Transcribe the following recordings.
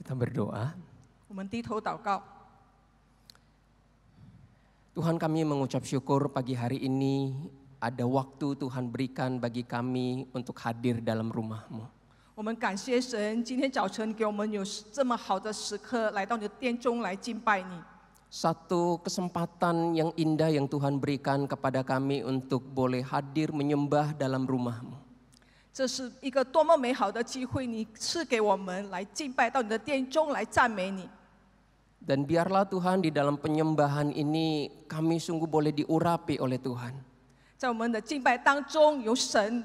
Kita berdoa. 我们低头祷告。 Tuhan, kami mengucap syukur pagi hari ini ada waktu Tuhan berikan bagi kami untuk hadir dalam rumah-Mu. 我们感谢神，今天早晨给我们有这么好的时刻，来到你的殿中来敬拜你。 Satu kesempatan yang indah yang Tuhan berikan kepada kami untuk boleh hadir menyembah dalam rumah-Mu. 这是一个多么美好的机会，你赐给我们来敬拜到你的殿中来赞美你。 Dan biarlah Tuhan di dalam penyembahan ini kami sungguh boleh diurapi oleh Tuhan. 在我们的敬拜当中，有神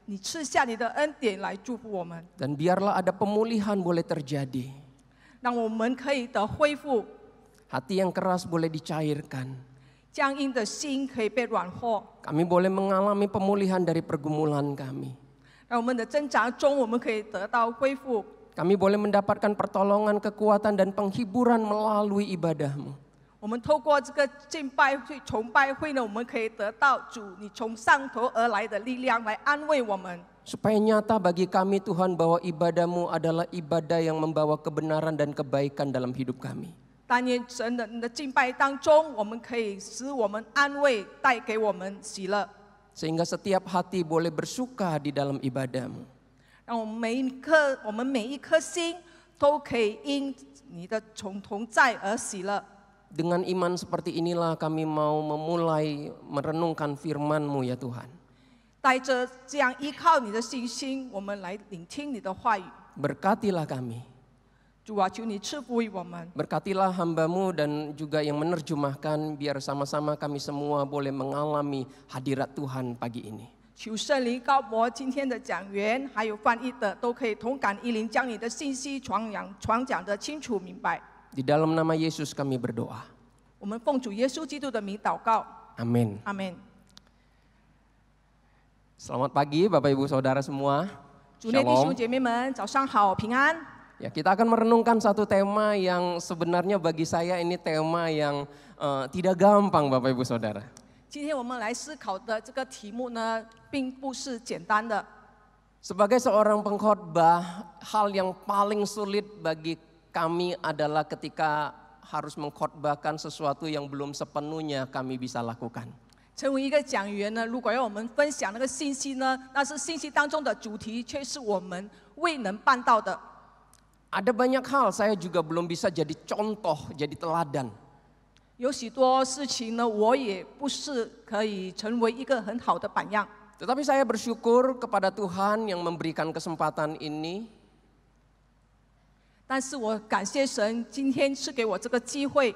你赐下你的恩典来祝福我们， Dan biarlah ada pemulihan boleh terjadi. 让我们可以得恢复， Hati yang keras boleh dicairkan. 僵硬的心可以被软化， Kami boleh mengalami pemulihan dari pergumulan kami. 让我们的挣扎中我们可以得到恢复。 Kami boleh mendapatkan pertolongan, kekuatan, dan penghiburan melalui ibadah-Mu. 我们透过这个敬拜会、崇拜会呢，我们可以得到主你从上头而来的力量来安慰我们。 Supaya nyata bagi kami Tuhan bahwa ibadah-Mu adalah ibadah yang membawa kebenaran dan kebaikan dalam hidup kami. 但愿神的你的敬拜当中，我们可以使我们安慰，带给我们喜乐， Sehingga setiap hati boleh bersuka di dalam ibadah-Mu. 让我们每一颗心都可以因你的同在而喜乐。 Dengan iman seperti inilah kami mau memulai merenungkan firman-Mu ya Tuhan. 带着这样依靠你的信心，我们来聆听你的话语。 Berkatilah kami. 主啊，求你赐福于我们。 Berkatilah hamba-Mu dan juga yang menerjemahkan biar sama-sama kami semua boleh mengalami hadirat Tuhan pagi ini. 求圣灵高摩今天的讲员还有翻译的都可以同感一灵，将你的信息传讲得清楚明白。 Di dalam nama Yesus kami berdoa. 我们奉主耶稣基督的名祷告， Amin. 阿门。 Selamat pagi Bapak Ibu Saudara semua. 主内弟兄 Shalom. 姐妹们，早上好，平安。 Ya, kita akan merenungkan satu tema yang sebenarnya bagi saya ini tema yang tidak gampang Bapak Ibu Saudara. 今天我们来思考的这个题目呢，并不是简单的。 Sebagai seorang pengkhotbah, hal yang paling sulit bagi kami adalah ketika harus mengkhotbahkan sesuatu yang belum sepenuhnya kami bisa lakukan. 成为一个讲员呢，如果要我们分享那个信息呢，那是信息当中的主题，却是我们未能办到的。 Ada banyak hal saya juga belum bisa jadi contoh, jadi teladan. 有许多事情呢，我也不是可以成为一个很好的榜样。 Tetapi saya bersyukur kepada Tuhan yang memberikan kesempatan ini. 但是我感谢神，今天赐给我这个机会，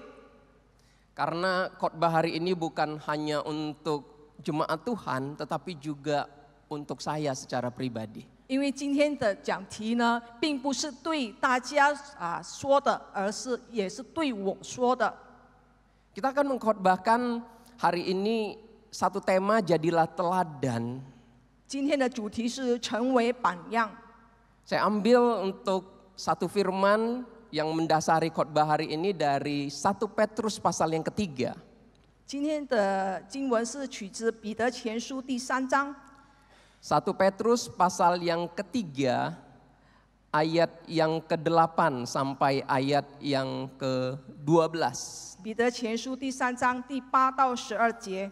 Karena khotbah hari ini bukan hanya untuk jemaat Tuhan, tetapi juga untuk saya secara pribadi. 因为今天的讲题呢，并不是对大家说的，而是也是对我说的。 Kita akan mengkhotbahkan hari ini satu tema jadilah teladan. 今天的主题是成为榜样。 Saya ambil untuk satu firman yang mendasari khotbah hari ini dari 1 Petrus pasal yang ketiga. 今天的经文是取自彼得前书第3章。 1 Petrus pasal yang ketiga ayat yang ke-8 sampai ayat yang ke-12. 彼得前书第3章第8到12节。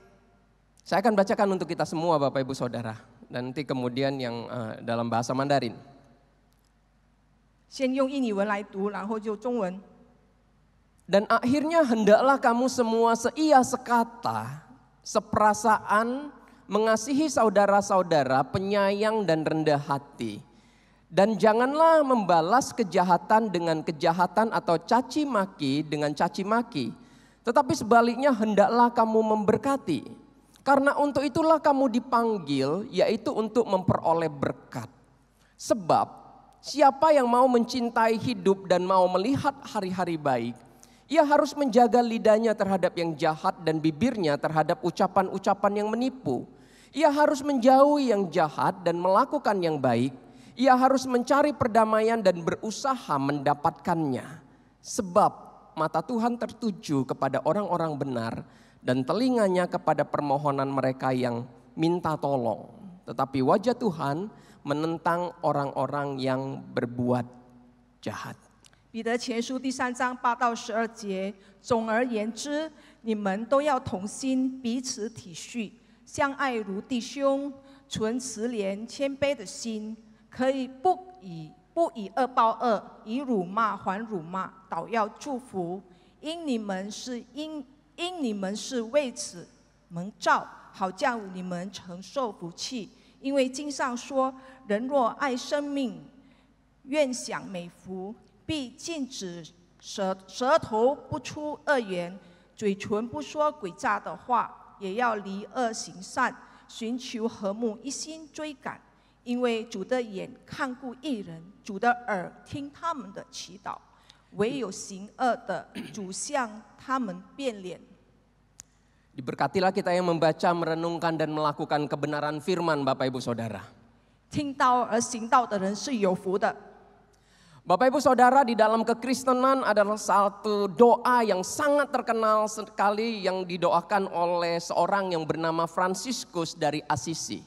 Saya akan bacakan untuk kita semua Bapak Ibu Saudara. Dan nanti kemudian yang dalam bahasa Mandarin. 先用印尼文来读，然后就中文。 Dan akhirnya hendaklah kamu semua seia sekata, seperasaan, mengasihi saudara-saudara, penyayang dan rendah hati. Dan janganlah membalas kejahatan dengan kejahatan atau caci maki dengan caci maki. Tetapi sebaliknya hendaklah kamu memberkati. Karena untuk itulah kamu dipanggil, yaitu untuk memperoleh berkat. Sebab siapa yang mau mencintai hidup dan mau melihat hari-hari baik, ia harus menjaga lidahnya terhadap yang jahat dan bibirnya terhadap ucapan-ucapan yang menipu. Ia harus menjauhi yang jahat dan melakukan yang baik. Ia harus mencari perdamaian dan berusaha mendapatkannya. Sebab mata Tuhan tertuju kepada orang-orang benar dan telinganya kepada permohonan mereka yang minta tolong. Tetapi wajah Tuhan menentang orang-orang yang berbuat jahat. 彼得前书第3章8到12节，总而言之，你们都要同心，彼此体恤，相爱如弟兄，存慈怜谦卑的心，可以不以恶报恶，以辱骂还辱骂，倒要祝福，因你们是为此蒙召，好叫你们承受福气。因为经上说，人若爱生命，愿享美福，必禁止舌头不出恶言，嘴唇不说诡诈的话，也要离恶行善，寻求和睦，一心追赶。因为主的眼看顾义人，主的耳听他们的祈祷，唯有行恶的，主向他们变脸。 Diberkatilah kita yang membaca, merenungkan, dan melakukan kebenaran firman Bapak Ibu Saudara. 听到而行道的人是有福的。 Bapak Ibu Saudara, di dalam kekristenan adalah satu doa yang sangat terkenal sekali yang didoakan oleh seorang yang bernama Fransiskus dari Assisi.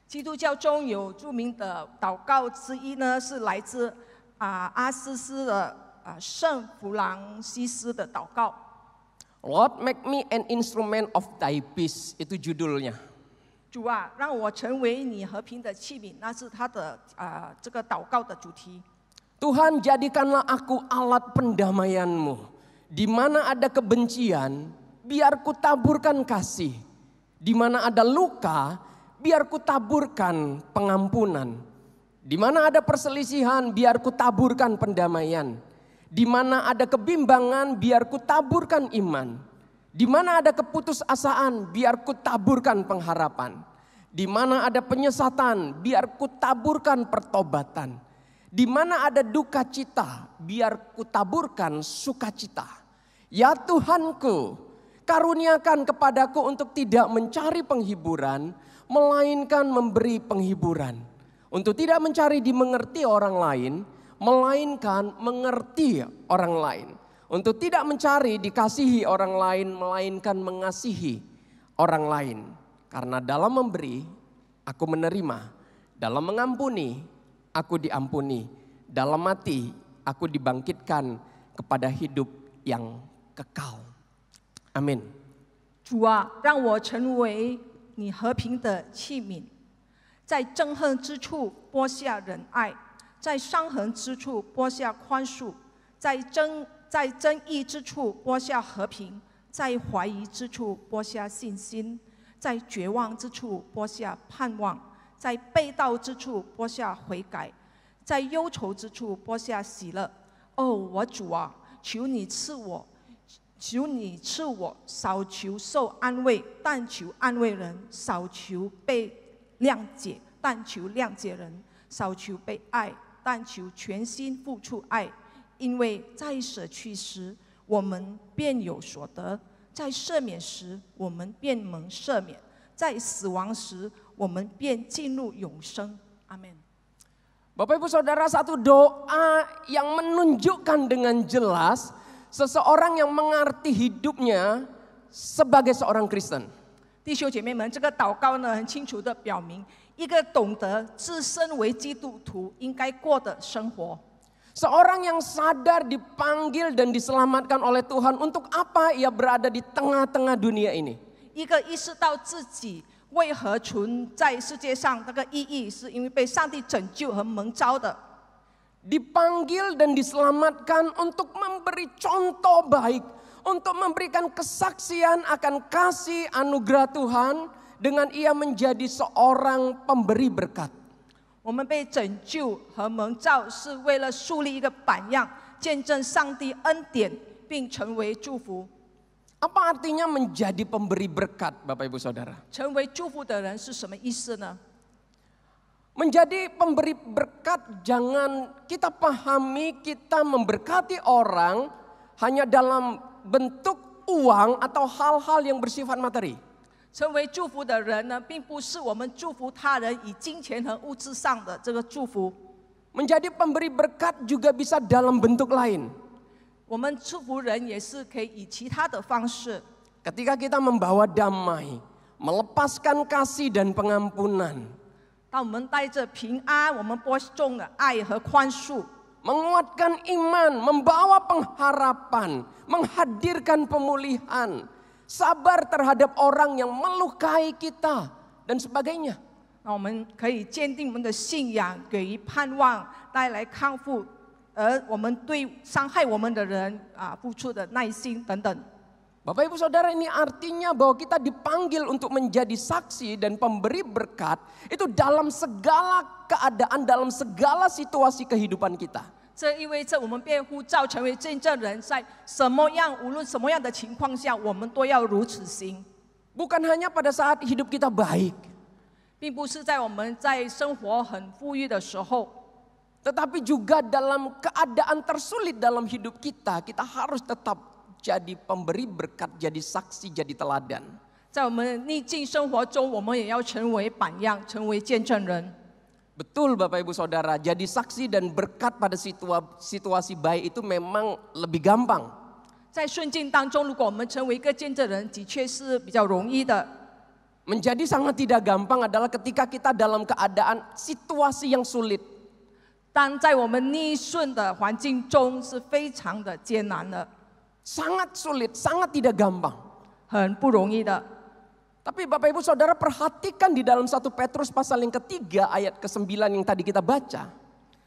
基督教中有著名的祷告之一呢，是来自阿斯斯的圣弗朗西斯的祷告。 Lord, make me an instrument of thy peace, itu judulnya. 主啊，让我成为你和平的器皿，那是他的这个祷告的主题。 Tuhan, jadikanlah aku alat pendamaian-Mu. Di mana ada kebencian, biar ku taburkan kasih. Di mana ada luka, biar ku taburkan pengampunan. Di mana ada perselisihan, biar ku taburkan pendamaian. Di mana ada kebimbangan, biar ku taburkan iman. Di mana ada keputusasaan, biar ku taburkan pengharapan. Di mana ada penyesatan, biar ku taburkan pertobatan. Di mana ada duka cita, biar ku taburkan sukacita. Ya Tuhanku, karuniakan kepadaku untuk tidak mencari penghiburan, melainkan memberi penghiburan. Untuk tidak mencari dimengerti orang lain, melainkan mengerti orang lain. Untuk tidak mencari dikasihi orang lain, melainkan mengasihi orang lain. Karena dalam memberi, aku menerima. Dalam mengampuni, aku diampuni. Dalam mati, aku dibangkitkan kepada hidup yang kekal. Amin. 主啊，让我成为你和平的器皿，在憎恨之处播下仁爱。 在伤痕之处播下宽恕，在争议之处播下和平，在怀疑之处播下信心，在绝望之处播下盼望，在背道之处播下悔改，在忧愁之处播下喜乐。哦，我主啊，求你赐我，少求受安慰，但求安慰人；少求被谅解，但求谅解人；少求被爱。 但求全心付出爱，因为在舍去时，我们便有所得；在赦免时，我们便蒙赦免；在死亡时，我们便进入永生。阿门。 Bapak Ibu Saudara, satu doa yang menunjukkan dengan jelas seseorang yang mengerti hidupnya sebagai seorang Kristen. 弟兄姐妹们，这个祷告呢，很清楚的表明。 一个懂得自身为基督徒应该过的生活。Seorang yang sadar dipanggil dan diselamatkan oleh Tuhan, untuk apa ia berada di tengah-tengah dunia ini? 一个意识到自己为何存在世界上，那个意义是因为被上帝拯救和蒙召的。 Dipanggil dan diselamatkan untuk memberi contoh baik, untuk memberikan kesaksian akan kasih anugerah Tuhan. Dengan ia menjadi seorang pemberi berkat. 我们被拯救和蒙召，是为了树立一个榜样，见证上帝恩典，并成为祝福。 Apa artinya menjadi pemberi berkat, Bapak Ibu Saudara? 成为祝福的人是什么意思呢？ Menjadi pemberi berkat, jangan kita pahami kita memberkati orang hanya dalam bentuk uang atau hal-hal yang bersifat materi. 成为祝福的人呢，并不是我们祝福他人以金钱和物质上的这个祝福。 Menjadi pemberi berkat juga bisa dalam bentuk lain. 我们祝福人也是可以以其他的方式。 Ketika kita membawa damai, melepaskan kasih dan pengampunan. 当我们带着平安，我们播种了爱和宽恕。menguatkan iman, membawa pengharapan, menghadirkan pemulihan, sabar terhadap orang yang melukai kita, dan sebagainya. 那我们可以坚定我们的信仰，给予盼望，带来康复，而我们对伤害我们的人付出的耐心等等。 Bapak Ibu Saudara, ini artinya bahwa kita dipanggil untuk menjadi saksi dan pemberi berkat itu dalam segala keadaan, dalam segala situasi kehidupan kita. 这意味着我们被呼召成为见证人，在什么样无论什么样的情况下，我们都要如此行。 Bukan hanya pada saat hidup kita baik, 并不是在我们在生活很富裕的时候， tetapi juga dalam keadaan tersulit dalam hidup kita, kita harus tetap jadi pemberi berkat, jadi saksi, jadi teladan. 在我们逆境生活中，我们也要成为榜样，成为见证人。 Betul Bapak Ibu Saudara, jadi saksi dan berkat pada situasi baik itu memang lebih gampang. 在顺境当中，如果我们成为一个见证人，的确是比较容易的。 Menjadi sangat tidak gampang adalah ketika kita dalam keadaan situasi yang sulit. 但在我们逆顺的环境中是非常的艰难的， Sangat sulit, sangat tidak gampang. 很不容易的。 Tapi Bapak Ibu Saudara perhatikan di dalam 1 Petrus pasal yang ketiga ayat ke-9 yang tadi kita baca.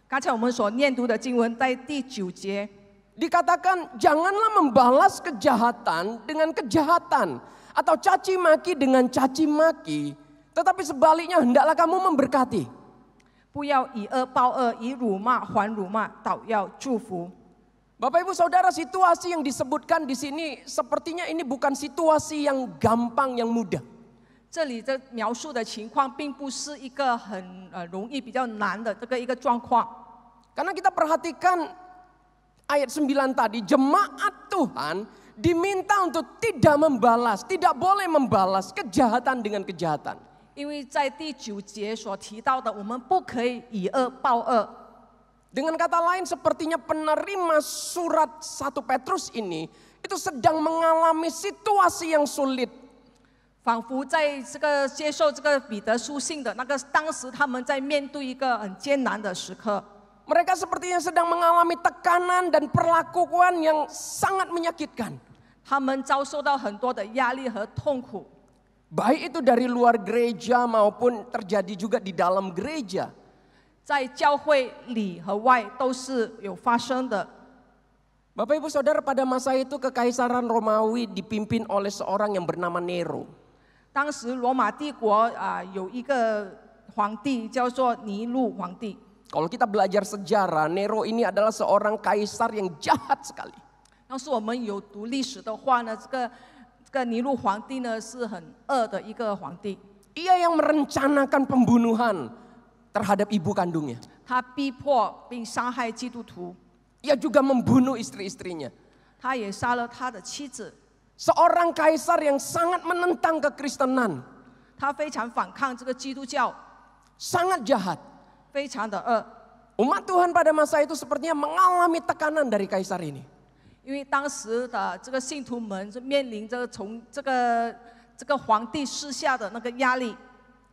刚才我们所念读的经文在第9节， Dikatakan janganlah membalas kejahatan dengan kejahatan atau caci maki dengan caci maki. Tetapi sebaliknya hendaklah kamu memberkati. 不要以恶报恶，以辱骂还辱骂，倒要祝福。 Bapak Ibu Saudara, situasi yang disebutkan di sini sepertinya ini bukan situasi yang gampang, yang mudah. 这里这描述的情况，并不是一个很容易、比较难的一个状况。 Karena kita perhatikan ayat 9 tadi, jemaat Tuhan diminta untuk tidak membalas, tidak boleh membalas kejahatan dengan kejahatan. 因为在第9节所提到的，我们不可以以恶报恶。 Dengan kata lain, sepertinya penerima surat 1 Petrus ini itu sedang mengalami situasi yang sulit. 仿佛在这个接受这个彼得书信的那个当时，他们在面对一个很艰难的时刻。 Mereka sepertinya sedang mengalami tekanan dan perlakuan yang sangat menyakitkan. 他们遭受到很多的压力和痛苦， Baik itu dari luar gereja maupun terjadi juga di dalam gereja. 在教会里和外都是有发生的。 Bapak Ibu Saudara, pada masa itu kekaisaran Romawi dipimpin oleh seorang yang bernama Nero. 当时罗马帝国有一个皇帝叫做尼禄皇帝。 Kalau kita belajar sejarah, Nero ini adalah seorang kaisar yang jahat sekali. 要是我们有读历史的话呢，这个尼禄皇帝呢是很恶的一个皇帝。 Ia yang merencanakan pembunuhan terhadap ibu kandungnya. 他逼迫并伤害基督徒， Ia juga membunuh istri-istrinya. 他也杀了他的妻子。 Seorang kaisar yang sangat menentang kekristenan. 他非常反抗这个基督教， Sangat jahat. 非常的恶。 Umat Tuhan pada masa itu sepertinya mengalami tekanan dari kaisar ini. 因为当时的这个信徒们是面临着从这个皇帝施下的那个压力，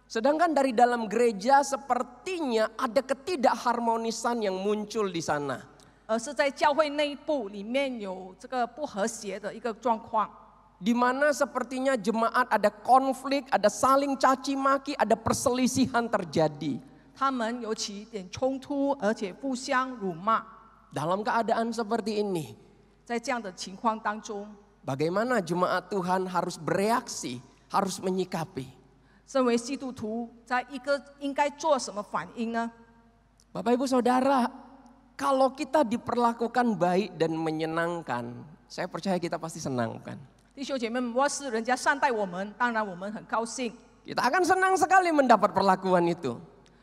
Sedangkan dari dalam gereja sepertinya ada ketidakharmonisan yang muncul di sana. 而是在教会内部里面有这个不和谐的一个状况， Di mana sepertinya jemaat ada konflik, ada saling caci maki, ada perselisihan terjadi. 他们有起一点冲突，而且互相辱骂。 Dalam keadaan seperti ini, 在这样的情况当中， bagaimana jemaat Tuhan harus bereaksi, harus menyikapi? 身为基督徒，在一个应该做什么反应呢？ Bapak Ibu Saudara, kalau kita diperlakukan baik dan menyenangkan, saya percaya kita pasti senang, kan? 弟兄姐妹们，若是人家善待我们，当然我们很高兴； Kita akan senang sekali mendapat perlakuan itu.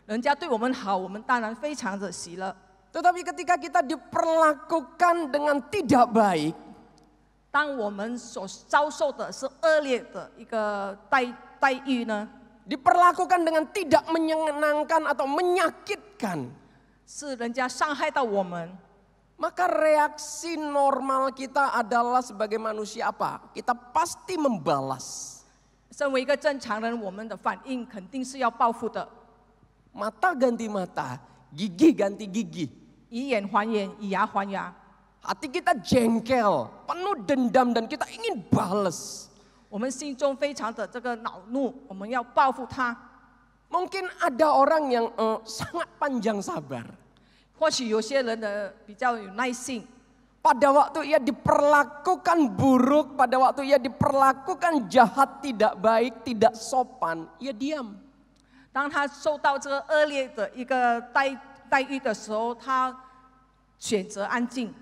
人家对我们好，我们当然非常的喜乐。 Tetapi ketika kita diperlakukan dengan tidak baik, 当我们所遭受的是恶劣的一个待遇呢， diperlakukan dengan tidak menyenangkan atau menyakitkan, 是人家伤害到我们， maka reaksi normal kita adalah sebagai manusia apa? Kita pasti membalas. 身为一个正常人，我们的反应肯定是要报复的。 Mata ganti mata, gigi ganti gigi. 以眼还眼，以牙还牙。 Hati kita jengkel, penuh dendam dan kita ingin bales. 我们心中非常的这个恼怒，我们要报复他。 Mungkin ada orang yang sangat panjang sabar. 或许有些人的比较有耐性， Pada waktu ia diperlakukan buruk, pada waktu ia diperlakukan jahat, tidak baik, tidak sopan, ia diam. 当他受到这个恶劣的一个待遇的时候，他选择安静。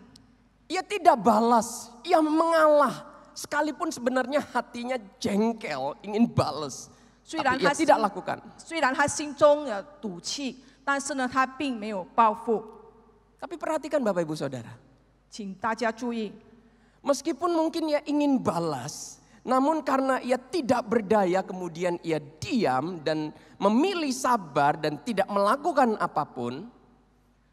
Ia tidak balas, ia mengalah. Sekalipun sebenarnya hatinya jengkel, ingin balas. 虽然 Tapi ia 他心 tidak lakukan. 虽然他心中有赌气，但是呢，他并没有报复。 Tapi perhatikan Bapak Ibu Saudara. 请大家注意， Meskipun mungkin ia ingin balas, namun karena ia tidak berdaya kemudian ia diam dan memilih sabar dan tidak melakukan apapun.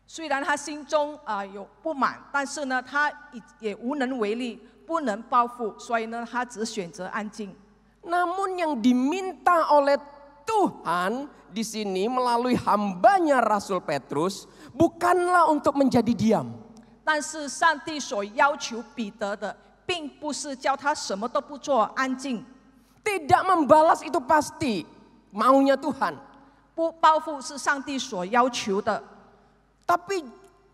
虽然他心中有不满，但是呢，他也无能为力，不能报复，所以呢，他只选择安静。 Namun yang diminta oleh Tuhan di sini melalui hambanya Rasul Petrus bukanlah untuk menjadi diam. 但是上帝所要求彼得的，并不是叫他什么都不做，安静。 Tidak membalas itu pasti maunya Tuhan. 不报复是上帝所要求的， Tapi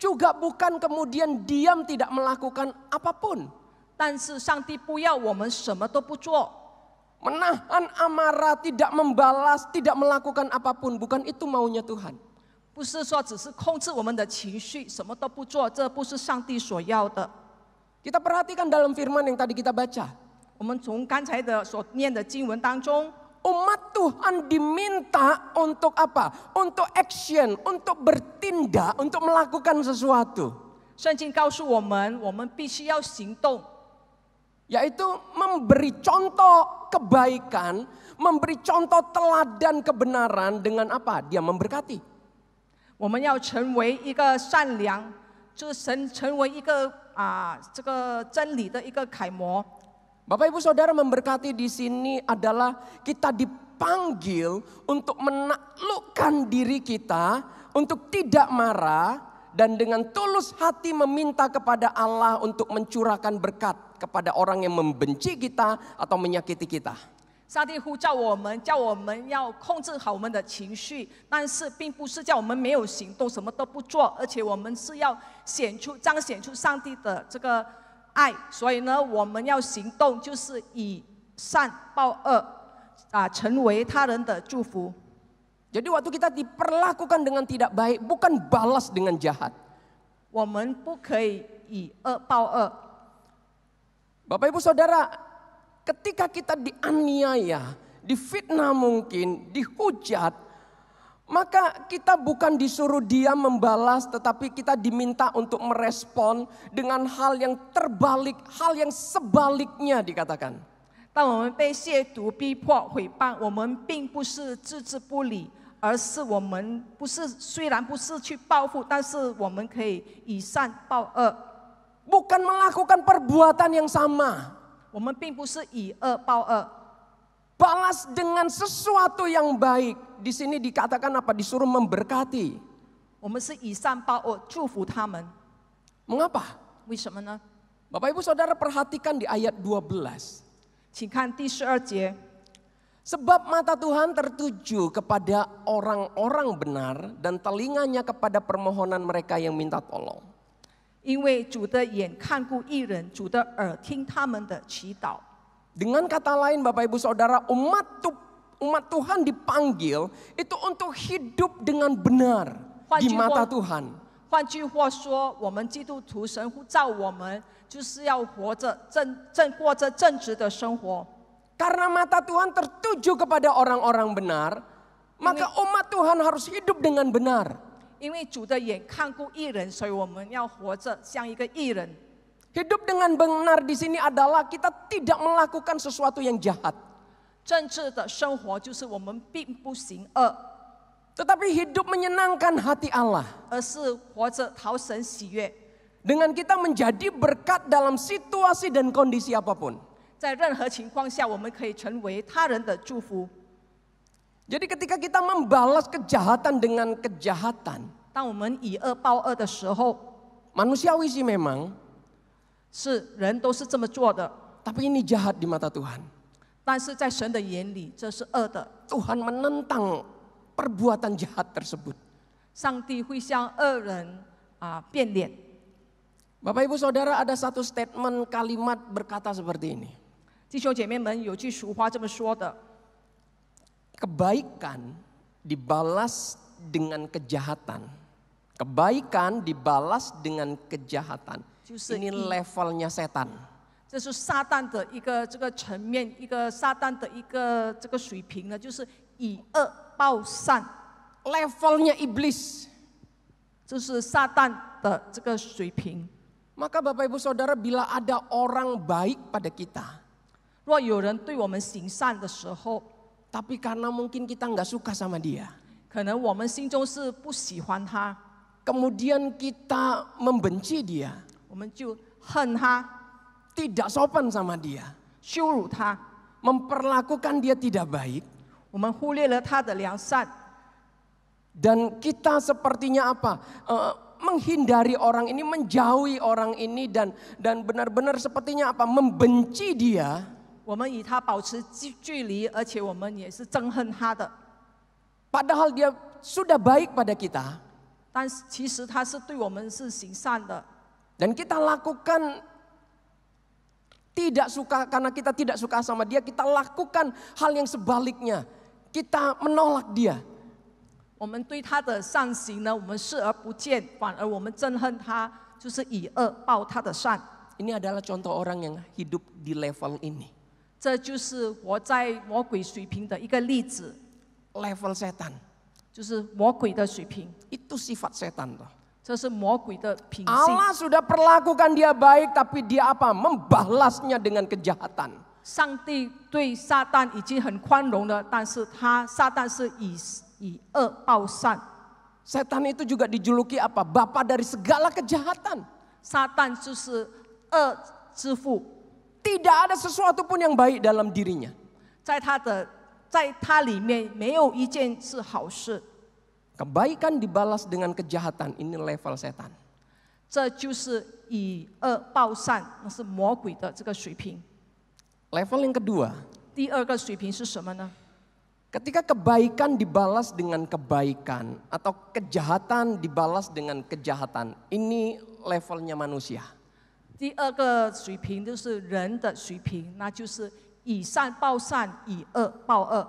juga bukan kemudian diam tidak melakukan apapun. 但是上帝不要我们什么都不做。 Menahan amarah, tidak membalas, tidak melakukan apapun. Bukan itu maunya Tuhan. 不是说只是控制我们的情绪，什么都不做，这不是上帝所要的。 Kita perhatikan dalam firman yang tadi kita baca. 我们从刚才的所念的经文当中， Umat Tuhan diminta untuk apa? Untuk action, untuk bertindak, untuk melakukan sesuatu. 圣经告诉我们，我们必须要行动， Yaitu memberi contoh kebaikan, memberi contoh teladan kebenaran dengan apa? Dia memberkati. 我们要成为一个善良，就是成为一个这个真理的一个楷模。 Bapak Ibu Saudara, memberkati di sini adalah kita dipanggil untuk menaklukkan diri kita, untuk tidak marah dan dengan tulus hati meminta kepada Allah untuk mencurahkan berkat kepada orang yang membenci kita atau menyakiti kita. 上帝呼召我们，叫我们要控制好我们的情绪，但是并不是叫我们没有行动，什么都不做，而且我们是要彰显出上帝的这个爱。所以呢，我们要行动，就是以善报恶，成为他人的祝福。 Jadi waktu kita diperlakukan dengan tidak baik, bukan balas dengan jahat. 我们不可以以恶报恶。 Bapak Ibu Saudara, ketika kita dianiaya, difitnah mungkin, dihujat, maka kita bukan disuruh diam membalas, tetapi kita diminta untuk merespon dengan hal yang terbalik, hal yang sebaliknya dikatakan. 当我们被亵渎、逼迫、毁谤，我们并不是置之不理，而是我们虽然不是去报复，但是我们可以以善报恶。 Bukan melakukan perbuatan yang sama. 我们并不是以恶报恶， Balas dengan sesuatu yang baik. Di sini dikatakan apa? Disuruh memberkati. 我们是以善报恶，祝福他们。 Mengapa? 为什么呢？ Bapak Ibu Saudara perhatikan di ayat 12. 请看第12节。 Sebab mata Tuhan tertuju kepada orang-orang benar dan telinganya kepada permohonan mereka yang minta tolong. 因为主的眼看顾义人，主的耳听他们的祈祷。 Dengan kata lain Bapak Ibu Saudara, umat Tuhan dipanggil itu untuk hidup dengan benar di mata Tuhan. 换句话说，我们基督徒神呼召我们，就是要过着正直的生活。 Karena mata Tuhan tertuju kepada orang-orang benar, maka umat Tuhan harus hidup dengan benar. 因为主的眼看顾义人，所以我们要活着像一个义人。 Hidup dengan benar di sini adalah kita tidak melakukan sesuatu yang jahat. 正直的生活就是我们并不行恶， Tetapi hidup menyenangkan hati Allah. 而是活着讨神喜悦。 Dengan kita menjadi berkat dalam situasi dan kondisi apapun. 在任何情况下，我们可以成为他人的祝福。 Jadi ketika kita membalas kejahatan dengan kejahatan. 当我们以恶报恶的时候， Manusiawi sih memang, 是人都是这么做的， tapi ini jahat di mata Tuhan. 但是在神的眼里，这是恶的。 Tuhan menentang perbuatan jahat tersebut. 上帝会向恶人变脸。 Bapak Ibu Saudara, ada satu statement kalimat berkata seperti ini. 弟兄姐妹们，有句俗话这么说的： Kebaikan dibalas dengan kejahatan. Kebaikan dibalas dengan kejahatan. Ini levelnya setan. 这是撒旦的一个这个层面，一个撒旦的一个这个水平呢，就是以恶报善， Levelnya iblis. 这是撒旦的这个水平。 Maka Bapak Ibu Saudara, bila ada orang baik pada kita, 若有人对我们行善的时候， tapi karena mungkin kita nggak suka sama dia, 可能我们心中是不喜欢他， kemudian kita membenci dia, 我们就恨他， tidak sopan sama dia, 羞辱他， memperlakukan dia tidak baik, 我们忽略了他的良善， dan kita sepertinya apa? Menghindari orang ini, menjauhi orang ini, dan benar-benar sepertinya apa? Membenci dia. 我们与他保持距离，而且我们也是憎恨他的。 Padahal dia sudah baik pada kita. 但是其实他是对我们是行善的， Dan kita lakukan tidak suka, karena kita tidak suka sama dia, kita lakukan hal yang sebaliknya. Kita menolak dia. 我们对他的善行呢，我们视而不见，反而我们憎恨他，就是以恶报他的善。 Ini adalah contoh orang yang hidup di level ini. 这就是活在魔鬼水平的一个例子， Level setan. 就是魔鬼的水平， Itu sifat setan toh. 这是魔鬼的品性。 Allah sudah perlakukan dia baik, tapi dia apa? Membalasnya dengan kejahatan. 上帝对撒旦已经很宽容了，但是撒旦是以恶报善。 Setan itu juga dijuluki apa? Bapa dari segala kejahatan. 撒旦就是恶之父， Tidak ada sesuatu pun yang baik dalam dirinya. 在他里面没有一件是好事。 Kebaikan dibalas dengan kejahatan. Ini level setan. 这就是以恶报善，那是魔鬼的这个水平。 Level yang kedua, 第二个水平是什么呢？ ketika kebaikan dibalas dengan kebaikan atau kejahatan dibalas dengan kejahatan, ini levelnya manusia. 第二个水平就是人的水平，那就是以善报善，以恶报恶。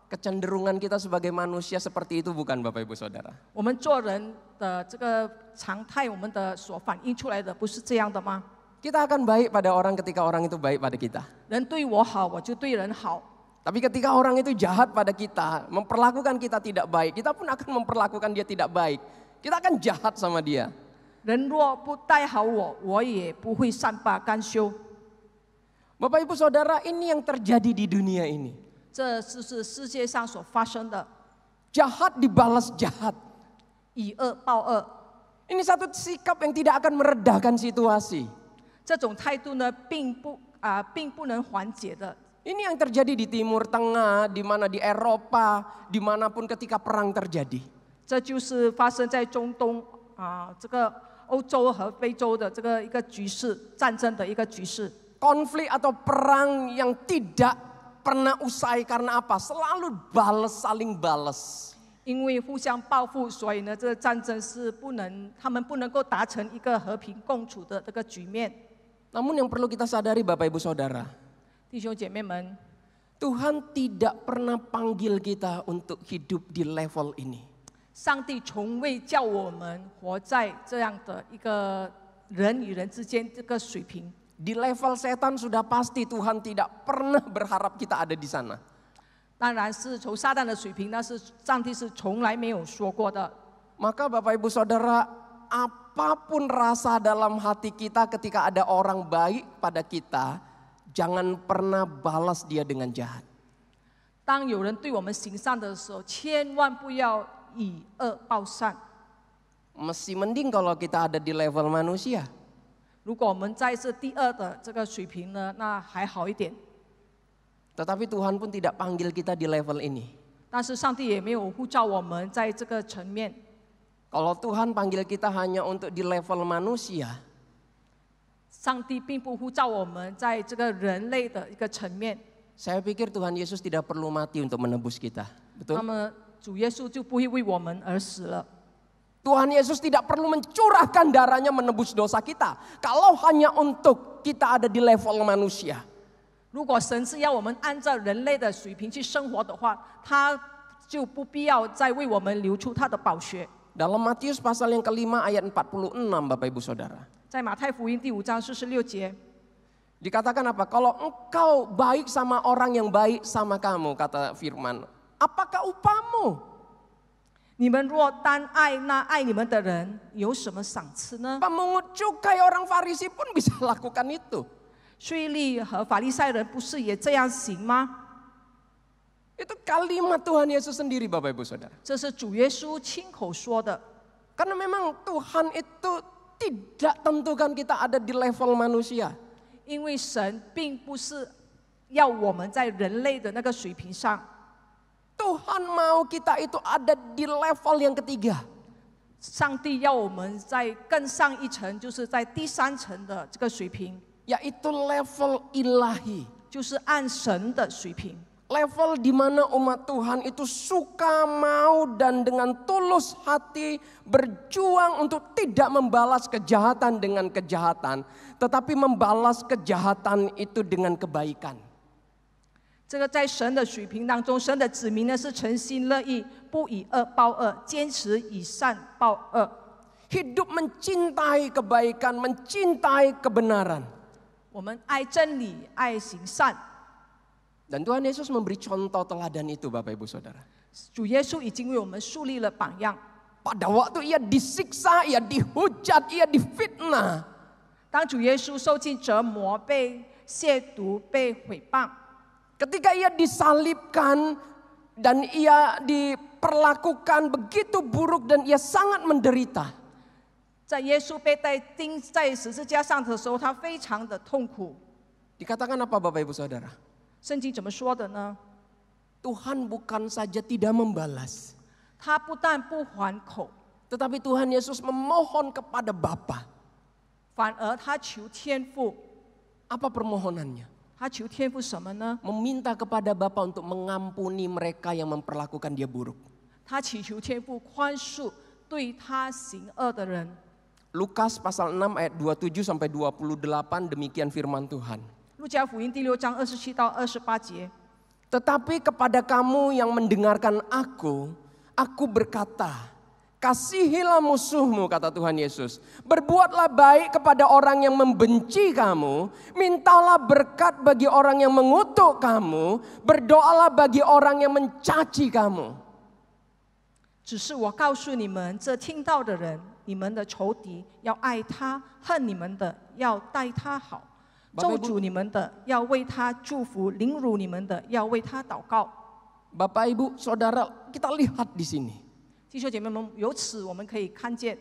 Kecenderungan kita sebagai manusia seperti itu bukan Bapak Ibu Saudara? 我们做人的这个常态，我们的所反映出来的不是这样的吗？ Kita akan baik pada orang ketika orang itu baik pada kita. 人对我好，我就对人好。 Tapi ketika orang itu jahat pada kita, memperlakukan kita tidak baik, kita pun akan memperlakukan dia tidak baik. Kita akan jahat sama dia. 人若不待好我，我也不会善罢甘休。 Bapak Ibu Saudara, ini yang terjadi di dunia ini. 这是世界上所发生的， Jahat dibalas jahat. 以恶报恶。 Ini satu sikap yang tidak akan meredakan situasi. 这种态度呢，并不能缓解的。 Ini yang terjadi di Timur Tengah, di mana di Eropa, dimanapun ketika perang terjadi. 这就是发生在中东这个欧洲和非洲的这个一个局势，战争的一个局势。 Konflik atau perang yang tidak pernah usai karena apa? Selalu saling balas. 因为互相报复，所以呢，这个战争是他们不能够达成一个和平共处的这个局面。 Namun yang perlu kita sadari Bapak Ibu Saudara, 弟兄姐妹们， Tuhan tidak pernah panggil kita untuk hidup di level ini. 上帝从未叫我们活在这样的一个人与人之间这个水平。 Di level setan sudah pasti Tuhan tidak pernah berharap kita ada di sana. 当然是从撒旦的水平，那是上帝是从来没有说过的。 Maka Bapak Ibu Saudara, apapun rasa dalam hati kita ketika ada orang baik pada kita, jangan pernah balas dia dengan jahat. 当有人对我们行善的时候，千万不要以恶报善。 Masih mending kalau kita ada di level manusia. 如果我们在这第二的这个水平呢，那还好一点。 Tetapi Tuhan pun tidak panggil kita di level ini. 但是上帝也没有呼召我们在这个层面。Kalau Tuhan panggil kita hanya untuk di level manusia, 上帝并不呼召我们在这个人类的一个层面， saya pikir Tuhan Yesus tidak perlu mati untuk menebus kita. 那 Betul? 么主耶稣就不会为我们而死了。 Tuhan Yesus tidak perlu mencurahkan darahnya menebus dosa kita. Kalau hanya untuk kita ada di level manusia. 如果神是要我们按照人类的水平去生活的话，他就不必要再为我们流出他的宝血。 Dalam Matius pasal yang kelima ayat 46 Bapak Ibu Saudara. 在马太福音第5章46节， Dikatakan apa? Kalau engkau baik sama orang yang baik sama kamu, kata firman. Apakah upamu? 你们若单爱那爱你们的人，有什么赏赐呢？ Pemungut cukai orang Farisi pun bisa lakukan itu. 税吏和法利赛人不是也这样行吗？ Itu kalimat Tuhan Yesus sendiri Bapak Ibu Saudara. 这是主耶稣亲口说的。 Karena memang Tuhan itu tidak tentukan kita ada di level manusia. 因为神并不是要我们在人类的那个水平上， Tuhan mau kita itu ada di level yang ketiga. 上帝要我们在更上一层，就是在第3层的这个水平， Yaitu level ilahi. 就是按神的水平。 Level di mana umat Tuhan itu suka, mau, dan dengan tulus hati berjuang untuk tidak membalas kejahatan dengan kejahatan, tetapi membalas kejahatan itu dengan kebaikan. 这个在神的水平当中，神的子民呢是诚心乐意，不以恶报恶，坚持以善报恶。 Hidup mencintai kebaikan, mencintai kebenaran. 我们爱真理，爱行善。 Dan Tuhan Yesus memberi contoh teladan itu Bapak Ibu Saudara. 主耶稣已经为我们树立了榜样。 Pada waktu ia disiksa, ia dihujat, ia difitnah. 当主耶稣受尽折磨、被亵渎、被毁谤， Ketika ia disalibkan dan ia diperlakukan begitu buruk dan ia sangat menderita. 在耶稣被钉在十字架上的时候，他非常的痛苦。 Dikatakan apa Bapak Ibu Saudara? 圣经怎么说的呢？ Tuhan bukan saja tidak membalas, 他不但不还口， tetapi Tuhan Yesus memohon kepada Bapa. 反而他求天父。 Apa permohonannya? 他求天父什么呢？ Meminta kepada Bapa untuk mengampuni mereka yang memperlakukan dia buruk. 他祈求天父宽恕对他行恶的人。 Lukas pasal 6 ayat 27 sampai 28 demikian firman Tuhan. 路加福音第6章27到28节。 Tetapi kepada kamu yang mendengarkan aku berkata, kasihilah musuhmu, kata Tuhan Yesus. Berbuatlah baik kepada orang yang membenci kamu, mintalah berkat bagi orang yang mengutuk kamu, berdoalah bagi orang yang mencaci kamu. 只是我告诉你们，这听到的人，你们的仇敌要爱他，恨你们的要待他好。 咒诅你们的要为他祝福，凌辱你们的要为他祷告。 Bapak Ibu Saudara, kita lihat di sini. 弟兄姐妹们，由此我们可以看见，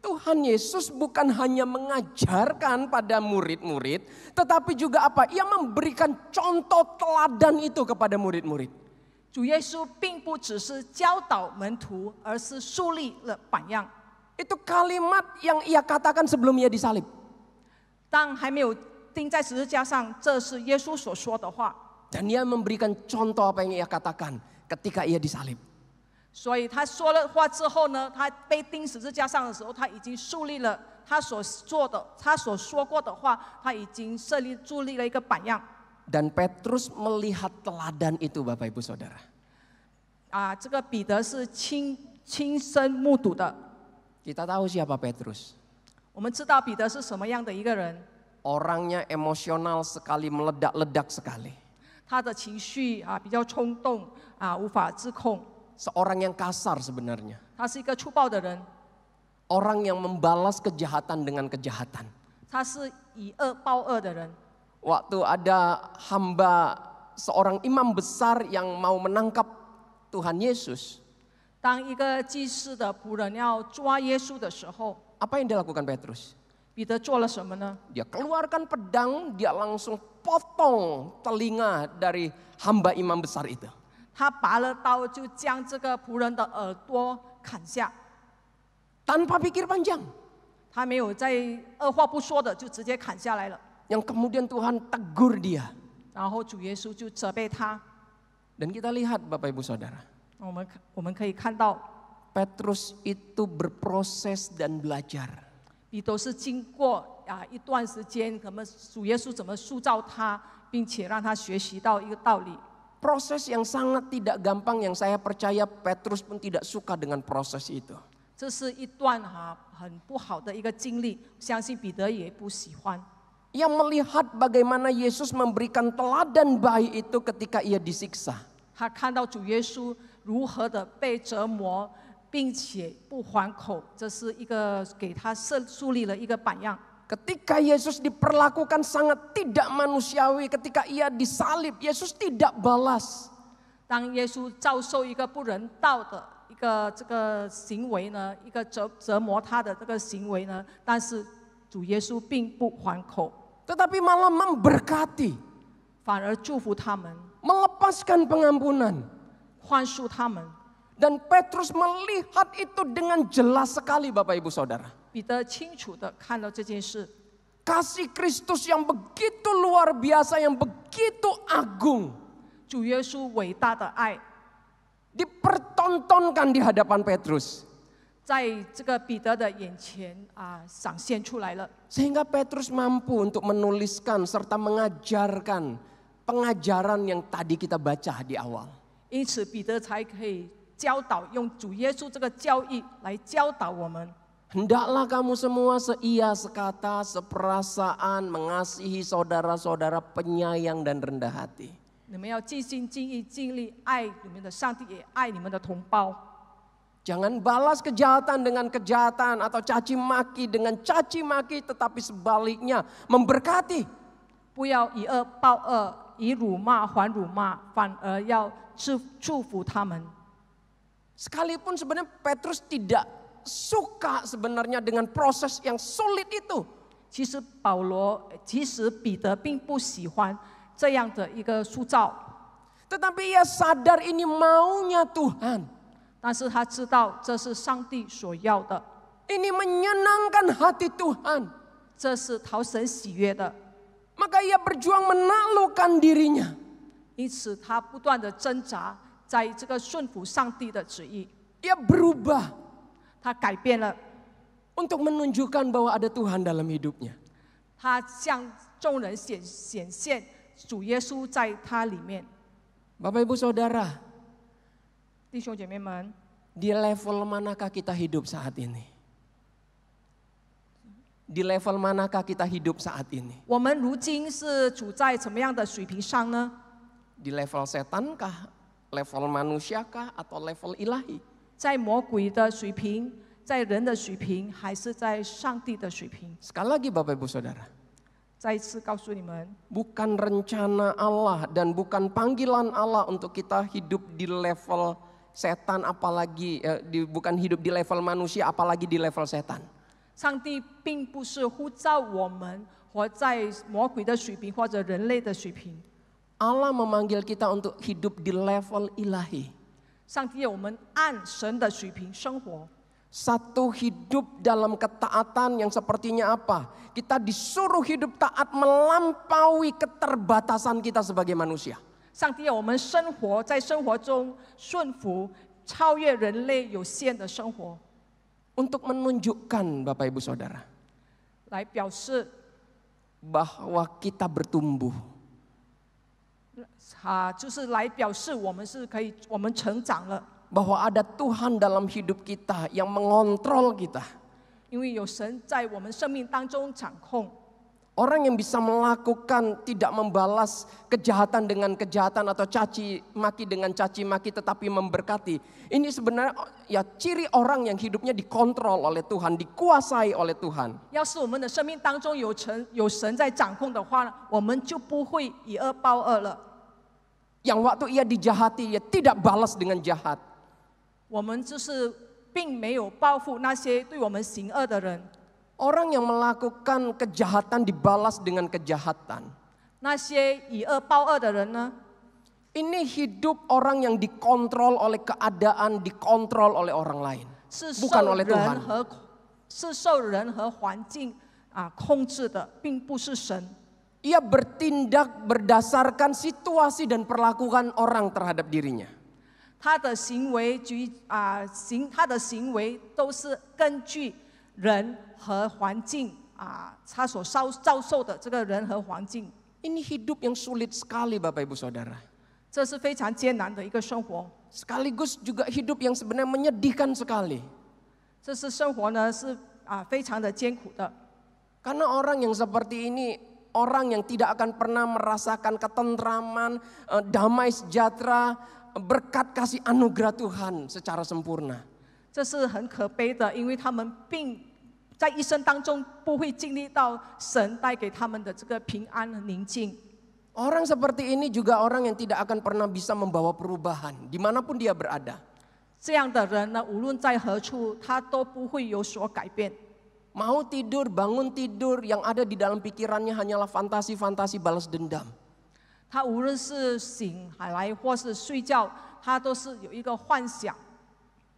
Tuhan Yesus bukan hanya mengajarkan pada murid-murid, tetapi juga apa? Ia memberikan contoh teladan itu kepada murid-murid. 主耶稣并不只是教导门徒，而是树立了榜样。 Itu kalimat yang ia katakan sebelum ia disalib. 当还没有钉在十字架上，这是耶稣所说的话。 Dan ia memberikan contoh apa yang ia katakan ketika ia disalib. 所以他说了话之后呢，他被钉十字架上的时候，他已经树立了他所做的、他所说过的话，他已经树立了一个榜样。 Dan Petrus melihat teladan itu Bapak Ibu Saudara. 这个彼得是亲身目睹的。 Kita tahu siapa Petrus. 我们知道彼得是什么样的一个人， Orangnya emosional sekali, meledak-ledak sekali. 他的情绪比较冲动无法自控。 Seorang yang kasar sebenarnya. 他是一个粗暴的人， Orang yang membalas kejahatan dengan kejahatan. 他是以恶报恶的人。 Waktu ada hamba seorang imam besar yang mau menangkap Tuhan Yesus. 当一个祭司的仆人要抓耶稣的时候， Apa yang dilakukan Petrus? 彼得做了什么呢？ Dia keluarkan pedang, dia langsung potong telinga dari hamba imam besar itu. 他拔了刀，就将这个仆人的耳朵砍下。tanpa pikir panjang. 他没有在二话不说的就直接砍下来了。 Yang kemudian Tuhan tegur dia. 然后主耶稣就责备他。 Dan kita lihat Bapak Ibu Saudara, 我们可以看到， Petrus itu berproses dan belajar. 彼得是经过一段时间，可能主耶稣怎么塑造他，并且让他学习到一个道理。 Proses yang sangat tidak gampang yang saya percaya Petrus pun tidak suka dengan proses itu. 这是一段很不好的一个经历，相信彼得也不喜欢。 Ia melihat bagaimana Yesus memberikan teladan baik itu ketika ia disiksa. 他看到主耶稣如何的被折磨，并且不还口，这是一个给他树立了一个榜样。 Ketika Yesus diperlakukan sangat tidak manusiawi, ketika ia disalib, Yesus tidak balas. 当耶稣遭受一个不人道的一个这个行为呢，一个折磨他的这个行为呢，但是主耶稣并不还口， Tetapi malah memberkati, 反而祝福他们， melepaskan pengampunan. 宽恕他们。 Dan Petrus melihat itu dengan jelas sekali Bapak Ibu Saudara. 彼得清楚的看到这件事， Kasih Kristus yang begitu luar biasa, yang begitu agung, 主耶稣伟大的爱， dipertontonkan di hadapan Petrus. 在这个彼得的眼前闪现出来了。 Sehingga Petrus mampu untuk menuliskan serta mengajarkan pengajaran yang tadi kita baca di awal. 因此彼得才可以教导，用主耶稣这个教义来教导我们。 Hendaklah kamu semua seia, sekata, seperasaan, mengasihi saudara-saudara, penyayang dan rendah hati. 你们要尽心尽意尽力爱你们的上帝，也爱你们的同胞。 Jangan balas kejahatan dengan kejahatan atau caci maki dengan caci maki, tetapi sebaliknya memberkati. 不要以恶报恶，以辱骂还辱骂，反而要祝福他们。 Sekalipun sebenarnya Petrus tidak suka sebenarnya dengan proses yang sulit itu. 其实彼得并不喜欢这样的一个塑造， Tetapi ia sadar ini maunya Tuhan. 但是他知道这是上帝所要的， Ini menyenangkan hati Tuhan. 这是讨神喜悦的。 Maka ia berjuang menaklukkan dirinya. 因此他不断的挣扎，在这个顺服上帝的旨意， Ia berubah 他改变了， untuk menunjukkan bahwa ada Tuhan dalam hidupnya. 他向众人显现主耶稣在他里面。 Bapak Ibu Saudara, 弟兄姐妹们， di level manakah kita hidup saat ini? Di level manakah kita hidup saat ini? 我们如今是处在什么样的水平上呢？ Di level setankah, level manusiakah, atau level ilahi? 在魔鬼的水平，在人的水平，还是在上帝的水平？ Sekali lagi Bapak Ibu Saudara, 再一次告诉你们， bukan rencana Allah dan bukan panggilan Allah untuk kita hidup di level setan, apalagi bukan hidup di level manusia, apalagi di level setan. 上帝并不是呼召我们活在魔鬼的水平或者人类的水平。 Allah memanggil kita untuk hidup di level ilahi. 上帝要我们按神的水平生活。 Satu hidup dalam ketaatan yang sepertinya apa? Kita disuruh hidup taat melampaui keterbatasan kita sebagai manusia. 上帝要我们生活在生活中顺服，超越人类有限的生活， Untuk menunjukkan Bapak Ibu Saudara 来表示 bahwa kita bertumbuh. 就是来表示我们是可以，我们成长了， Bahwa ada Tuhan dalam hidup kita yang mengontrol kita. 因为有神在我们生命当中掌控。 Orang yang bisa melakukan tidak membalas kejahatan dengan kejahatan atau caci maki dengan caci maki tetapi memberkati. Ini sebenarnya ya ciri orang yang hidupnya dikontrol oleh Tuhan, dikuasai oleh Tuhan. 要是我们的生命当中有神在掌控的话，我们就不会以恶报恶了。 Yang waktu ia dijahati, ia tidak balas dengan jahat. 我们就是并没有报复那些对我们行恶的人。 Orang yang melakukan kejahatan dibalas dengan kejahatan. 那些以恶报恶的人呢？ Ini hidup orang yang dikontrol oleh keadaan, dikontrol oleh orang lain. 是 Bukan 受 oleh Tuhan. 人和是受人和环境控制的，并不是神。 Ia bertindak berdasarkan situasi dan perlakuan orang terhadap dirinya. 他的行为都是根据人和环境他所遭受的这个人和环境。 Ini hidup yang sulit sekali Bapak Ibu Saudara. 这是非常艰难的一个生活。 Sekaligus juga hidup yang sebenarnya menyedihkan sekali. 这是生活呢是非常的艰苦的。 Karena orang yang seperti ini, orang yang tidak akan pernah merasakan ketentraman, damai sejahtera, berkat kasih anugerah Tuhan secara sempurna. 这是很可悲的，因为他们并在一生当中不会经历到神带给他们的这个平安和宁静。 Orang seperti ini juga orang yang tidak akan pernah bisa membawa perubahan dimanapun dia berada. 这样的人呢，无论在何处，他都不会有所改变。 Mau tidur, bangun tidur, yang ada di dalam pikirannya hanyalah fantasi-fantasi balas dendam. 他无论是醒来或是睡觉，他都是有一个幻想。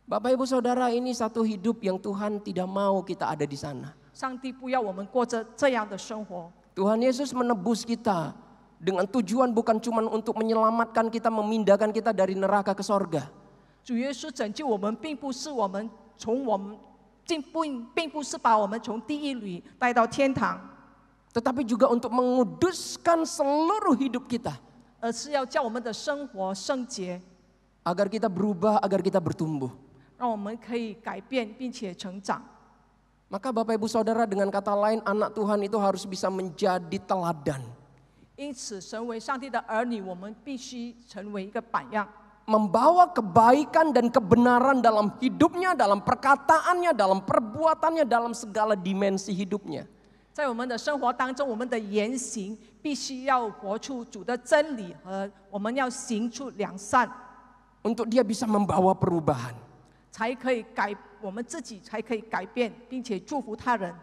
Bapak Ibu Saudara, ini satu hidup yang Tuhan tidak mau kita ada di sana. 上帝不要我们过着这样的生活。 Tuhan Yesus menebus kita dengan tujuan bukan cuma untuk menyelamatkan kita, memindahkan kita dari neraka ke sorga. 主耶稣拯救我们，并不是把我们从地狱里带到天堂， Tetapi juga untuk menguduskan seluruh hidup kita. 而是要叫我们的生活圣洁， Agar kita berubah, agar kita bertumbuh. 让我们可以改变并且成长。 Maka Bapak Ibu Saudara, dengan kata lain, anak Tuhan itu harus bisa menjadi teladan. 因此，成为上帝的儿女，我们必须成为一个榜样， Membawa kebaikan dan kebenaran dalam hidupnya, dalam perkataannya, dalam perbuatannya, dalam segala dimensi hidupnya. 在我们的生活当中，我们的言行必须要活出主的真理，和我们要行出良善， Untuk dia bisa membawa perubahan. 我们自己才可以改变，并且祝福他人。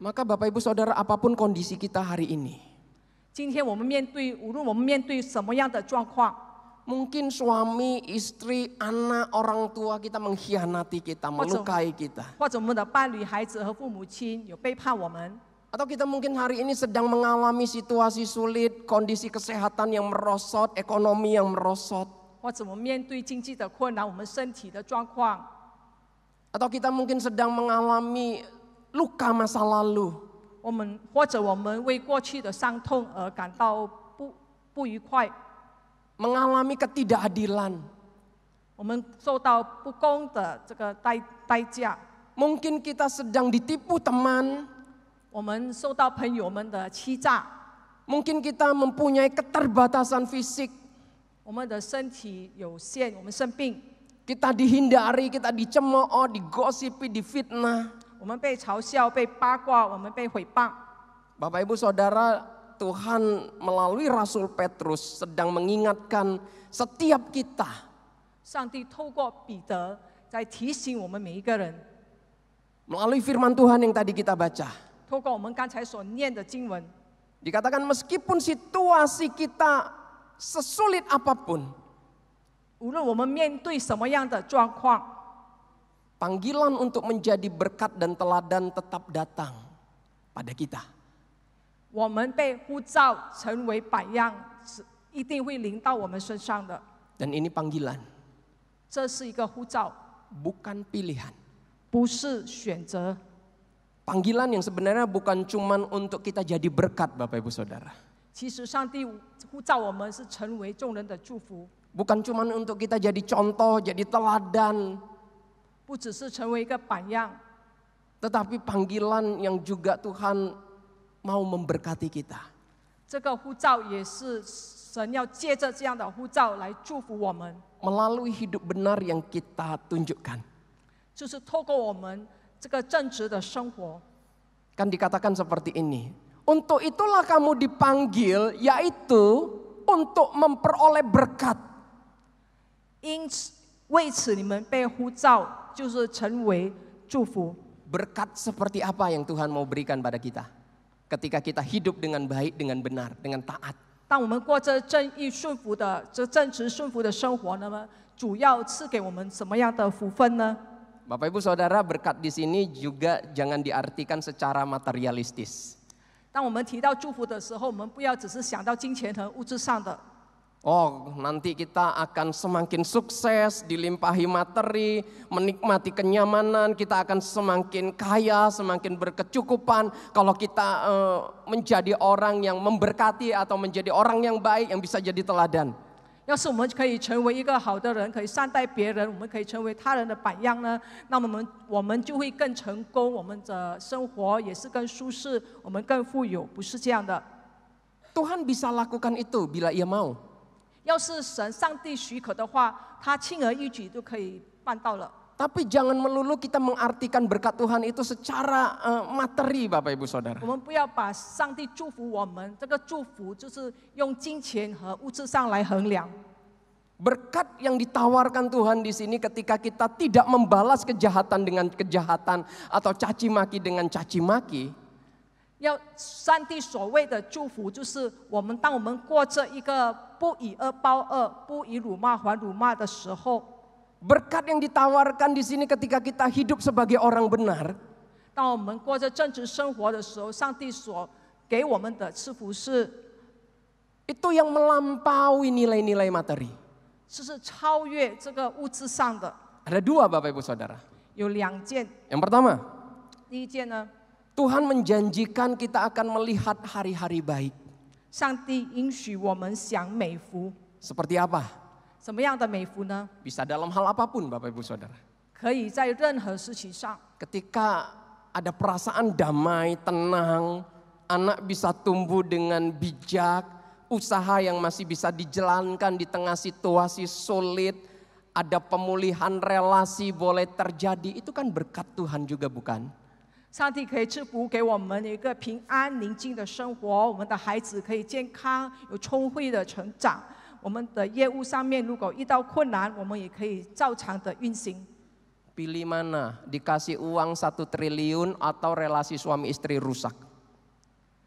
Maka Bapak Ibu Saudara, apapun kondisi kita hari ini. 今天我们无论我们面对什么样的状况， Mungkin suami, istri, anak, orang tua kita mengkhianati kita, melukai kita. 或者我们的伴侣、孩子和父母亲有背叛我们， Atau kita mungkin hari ini sedang mengalami situasi sulit, kondisi kesehatan yang merosot, ekonomi yang merosot. 或者我们面对经济的困难，我们身体的状况， Atau kita mungkin sedang mengalami luka masa lalu. 或者我们为过去的伤痛而感到不愉快， Mengalami ketidakadilan. 我们受到不公的这个代价， Mungkin kita sedang ditipu teman. 我们受到朋友们的欺诈， Mungkin kita mempunyai keterbatasan fisik. 我们的身体有限，我们生病， Kita dihindari, kita dicemooh, digosipi, difitnah. 我们被嘲笑、被八卦，我们被诽谤。 Bapak Ibu Saudara, Tuhan melalui Rasul Petrus sedang mengingatkan setiap kita. 上帝透过彼得在提醒我们每一个人， Melalui firman Tuhan yang tadi kita baca. 透过我们刚才所念的经文， Dikatakan meskipun situasi kita sesulit apapun, 无论我们面对什么样的状况， panggilan untuk menjadi berkat dan teladan tetap datang pada kita. 我们被呼召成为榜样，是一定会临到我们身上的。 Dan ini panggilan, 这是一个呼召， bukan pilihan. 不是选择。 Panggilan yang sebenarnya bukan cuman untuk kita jadi berkat Bapak Ibu Saudara. 其实上帝呼召我们是成为众人的祝福， Bukan cuman untuk kita jadi contoh, jadi teladan. 不只是成为一个榜样， Tetapi panggilan yang juga Tuhan mau memberkati kita. 这个呼召也是神要借着这样的呼召来祝福我们， Melalui hidup benar yang kita tunjukkan. 就是透过我们这个正直的生活。 Kan dikatakan seperti ini. Untuk itulah kamu dipanggil, yaitu untuk memperoleh berkat. 为此你们被呼召，就是成为祝福。 Berkat seperti apa yang Tuhan mau berikan pada kita? Ketika kita hidup dengan baik, dengan benar, dengan taat. 当我们过着正直顺服的生活，那么主要赐给我们什么样的福分呢？ Bapak Ibu Saudara, berkat di sini juga jangan diartikan secara materialistis. 当我们提到祝福的时候，我们不要只是想到金钱和物质上的。 Oh, nanti kita akan semakin sukses, dilimpahi materi, menikmati kenyamanan, kita akan semakin kaya, semakin berkecukupan. Kalau kita menjadi orang yang memberkati atau menjadi orang yang baik, yang bisa jadi teladan. 要是我们可以成为一个好的人，可以善待别人，我们可以成为他人的榜样呢，那么我们就会更成功，我们的生活也是更舒适，我们更富有，不是这样的。 Tuhan bisa lakukan itu bila Ia mau. 要是上帝许可的话，他轻而易举就可以办到了。 Tapi jangan melulu kita mengartikan berkat Tuhan itu secara materi, Bapak Ibu Saudara. 我们不要把上帝祝福我们，这个祝福就是用金钱和物质上来衡量。 Berkat yang ditawarkan Tuhan di sini ketika kita tidak membalas kejahatan dengan kejahatan atau caci maki dengan caci maki. 要上帝所谓的祝福，就是当我们过着一个不以恶报恶、不以辱骂还辱骂的时候。 Berkat yang ditawarkan di sini ketika kita hidup sebagai orang benar. 当我们过着正直生活的时候，上帝所给我们的赐福是 itu yang melampaui nilai-nilai materi. 是超越这个物质上的。 Ada dua Bapak Ibu Saudara. 有2件， Yang pertama, 第一件呢， Tuhan menjanjikan kita akan melihat hari-hari baik. 上帝应许我们享美福。 Seperti apa? 什么样的美福呢？ Bisa dalam hal apapun Bapak Ibu Saudara. 可以在任何事情上， Ketika ada perasaan damai, tenang, anak bisa tumbuh dengan bijak, usaha yang masih bisa dijalankan di tengah situasi sulit, ada pemulihan relasi boleh terjadi, itu kan berkat Tuhan juga bukan? 上帝可以赐福给我们一个平安宁静的生活，我们的孩子可以健康有充沛的成长。 我们的业务上面如果遇到困难，我们也可以照常的运行。 Pilih mana? Dikasih uang 1 triliun atau relasi suami istri rusak?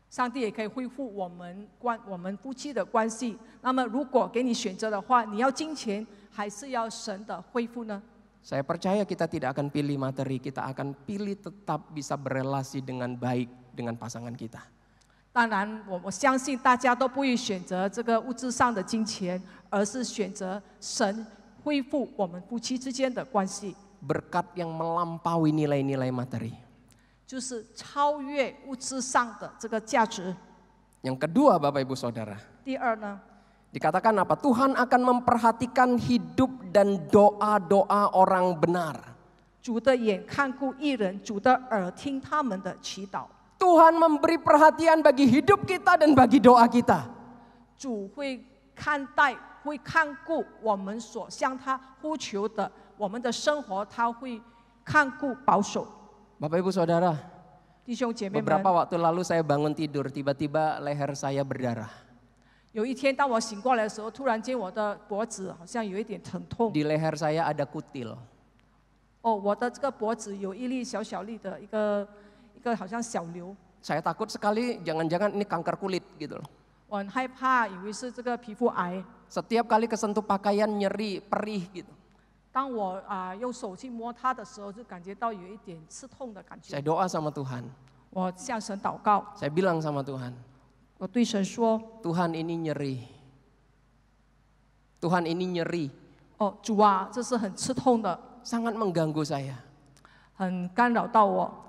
上帝也可以恢复我们夫妻的关系。那么，如果给你选择的话，你要金钱还是要神的恢复呢？ Saya percaya kita tidak akan pilih materi, kita akan pilih tetap bisa berelasi dengan baik dengan pasangan kita. 当然，我相信大家都不会选择这个物质上的金钱，而是选择神恢复我们夫妻之间的关系。 Berkat yang melampaui nilai-nilai materi. 就是超越物质上的这个价值。 Yang kedua Bapak Ibu Saudara. 第二呢， Dikatakan apa? Tuhan akan memperhatikan hidup dan doa-doa orang benar. 主的眼看顾义人，主的耳听他们的祈祷。 Tuhan memberi perhatian bagi hidup kita dan bagi doa kita. 主会看待、会看顾我们所向他呼求的，我们的生活他会看顾保守。 Bapak Ibu Saudara, 弟兄姐妹们， beberapa waktu lalu saya bangun tidur, tiba-tiba leher saya berdarah. 有一天当我醒过来的时候，突然间我的脖子好像有一点疼痛。 Di leher saya ada kutil. 哦，我的这个脖子有一粒小小粒的一个好像小瘤。 Saya takut sekali jangan-jangan ini kanker kulit gitu loh. 我很害怕，以为是这个皮肤癌。 Setiap kali kesentuh pakaian nyeri, perih gitu. 当我用手去摸它的时候，就感觉到有一点刺痛的感觉 Saya。doa sama Tuhan. 我向神祷告， Saya bilang sama Tuhan, 我对神说 Tuhan ini nyeri. Tuhan ini nyeri. 哦，主啊，这是很刺痛的， Sangat mengganggu saya. 很干扰到我。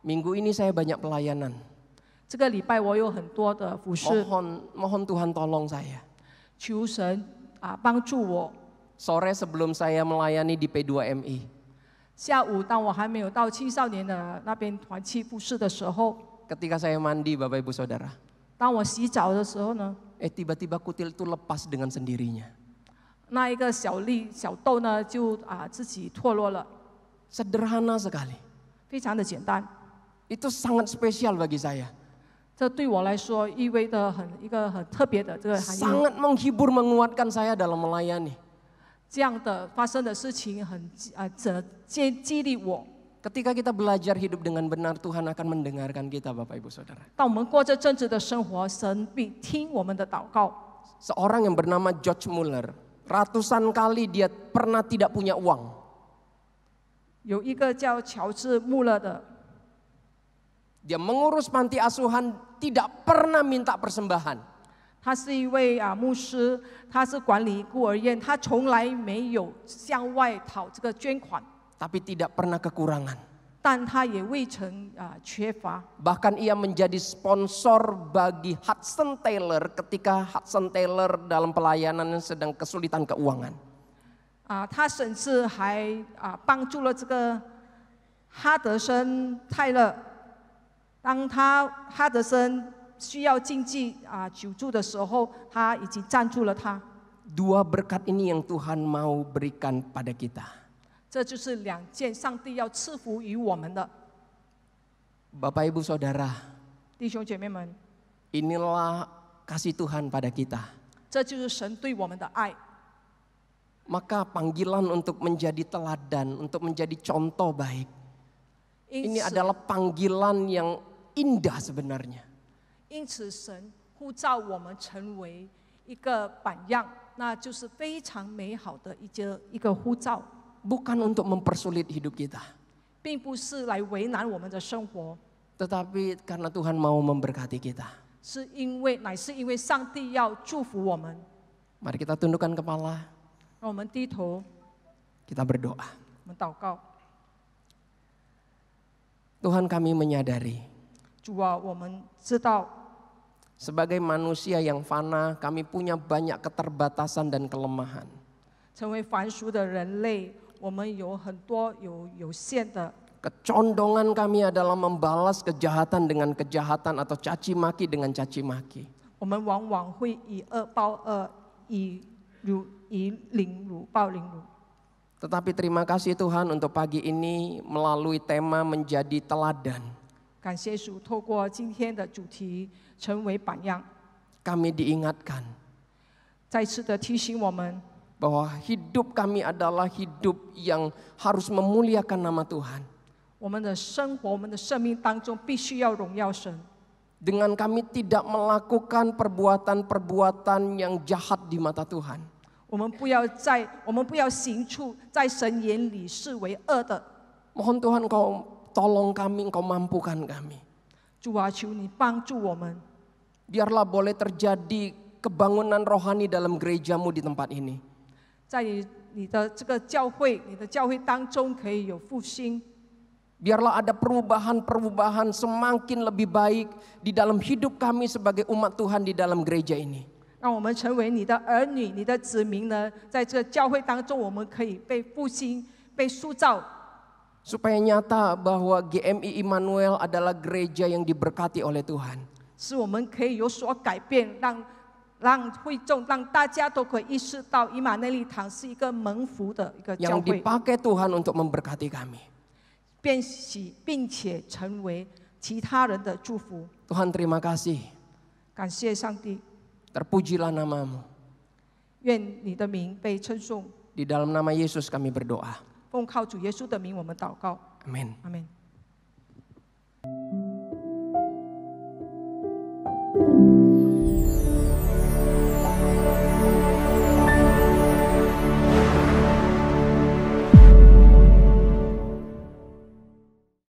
Minggu ini saya banyak pelayanan. 这个礼拜我有很多的服侍， Mohon Tuhan tolong saya. 求神帮助我。 Sore sebelum saya melayani di P2MI, 下午当我还没有到青少年的那边团契服侍的时候， ketika saya mandi Bapak Ibu Saudara, 当我洗澡的时候呢， tiba-tiba kutil itu lepas dengan sendirinya. 那一个小豆呢就自己脱落了， Sederhana sekali. 非常的简单。 Itu sangat spesial bagi saya. 这对我来说意味着一个很特别的这个含义。 Sangat menghibur, menguatkan saya dalam melayani. 这样的发生的事情很激励我。 Ketika kita belajar hidup dengan benar, Tuhan akan mendengarkan kita Bapak Ibu Saudara. 当我们过着正直的生活，神必听我们的祷告。 Seorang yang bernama George Muller, ratusan kali dia pernah tidak punya uang. 有一个叫乔治穆勒的， Dia mengurus panti asuhan tidak pernah minta persembahan. 他是一位牧师，他是管理孤儿院，他从来没有向外讨这个捐款， Tapi tidak pernah kekurangan. 但他也未曾缺乏。 Bahkan ia menjadi sponsor bagi Hudson Taylor ketika Hudson Taylor dalam pelayanan sedang kesulitan keuangan. 他甚至还帮助了这个哈德森泰勒，当哈德森需要经济救助的时候，他已经赞助了他。 Dua berkat ini yang Tuhan mau berikan pada kita. 这就是2件上帝要赐福于我们的。 Bapak Ibu Saudara, 弟兄姐妹们， inilah kasih Tuhan pada kita. 这就是神对我们的爱。 Maka panggilan untuk menjadi teladan, untuk menjadi contoh baik. 因 Ini 此， adalah panggilan yang indah sebenarnya. 因此神呼召我们成为一个榜样，那就是非常美好的一个呼召， Bukan untuk mempersulit hidup kita. 并不是来为难我们的生活， Tetapi karena Tuhan mau memberkati kita. 乃是因为上帝要祝福我们。 Mari kita tundukkan kepala, 让我们低头， kita berdoa. 我们祷告。 Tuhan, kami menyadari 主啊，我们知道 sebagai manusia yang fana, kami punya banyak keterbatasan dan kelemahan. 成为凡俗的人类，我们有很多有限的。 Kecondongan kami adalah membalas kejahatan dengan kejahatan atau caci maki dengan caci maki. 我们往往会以恶报恶，以凌辱报凌辱。 Tetapi terima kasih Tuhan untuk pagi ini melalui tema menjadi teladan. 感谢主，透过今天的主题成为榜样， Kami diingatkan 再次的提醒我们， bahwa hidup kami adalah hidup yang harus memuliakan nama Tuhan. 我们的生活、我们的生命当中必须要荣耀神。 Dengan kami tidak melakukan perbuatan-perbuatan yang jahat di mata Tuhan. 我们不要行处在神眼里视为恶的。 Mohon Tuhan Kau tolong kami, Engkau mampukan kami. 主啊，求你帮助我们， Biarlah boleh terjadi kebangunan rohani dalam gerejamu di tempat ini. 在你的这个教会当中可以有复兴。 Biarlah ada perubahan-perubahan semakin lebih baik di dalam hidup kami sebagai umat Tuhan di dalam gereja ini. 让我们成为你的儿女、你的子民呢，在这个教会当中，我们可以被复兴、被塑造。 Supaya nyata bahwa GMI Immanuel adalah gereja yang diberkati oleh Tuhan. 使我们可以有所改变，让会众、让大家都可以意识到，以马内利堂是一个蒙福的一个教 Yang 会， dipakai Tuhan untuk memberkati kami. 并且成为其他人的祝福。 Tuhan terima kasih. 感谢上帝， Terpujilah namamu. 愿你的名被称颂。 Di dalam nama Yesus kami berdoa. 奉靠主耶稣的名，我们祷告。 Amin. 阿门。